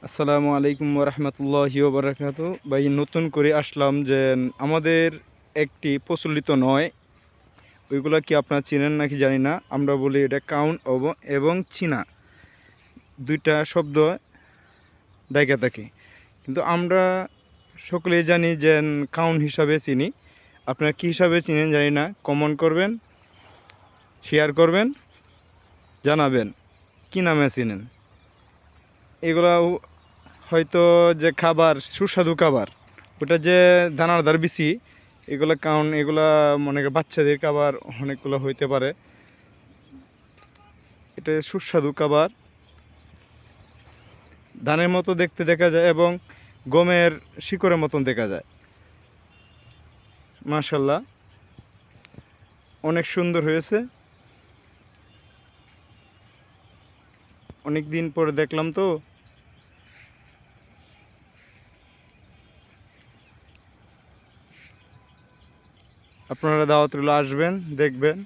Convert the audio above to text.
আসসালামু আলাইকুম ওরহমতুল্লাহি ওবরাকাতু। ভাই নতুন করে আসলাম যে আমাদের একটি প্রচলিত নয়, ওইগুলো কি আপনারা চিনেন নাকি জানি না। আমরা বলি এটা কাউন এবং চীনা, দুইটা শব্দ ডাইকা থাকে, কিন্তু আমরা সকলেই জানি যে কাউন হিসাবে চিনি। আপনারা কী হিসাবে চিনেন জানি না, কমেন্ট করবেন, শেয়ার করবেন, জানাবেন কী নামে চিনেন। এগুলা হয়তো যে খাবার, সুস্বাদু খাবার, ওটা যে দানাদার বিচি, এগুলো কারণ এগুলা মনে করেন বাচ্চাদের খাবার অনেকগুলো হইতে পারে। এটা সুস্বাদু খাবার, ধানের মতো দেখতে দেখা যায় এবং গমের শিকড়ের মতন দেখা যায়। মাশাল্লাহ, অনেক সুন্দর হয়েছে। অনেক দিন পরে দেখলাম তো। আপনারা দাওয়াত রইল, আসবেন, দেখবেন।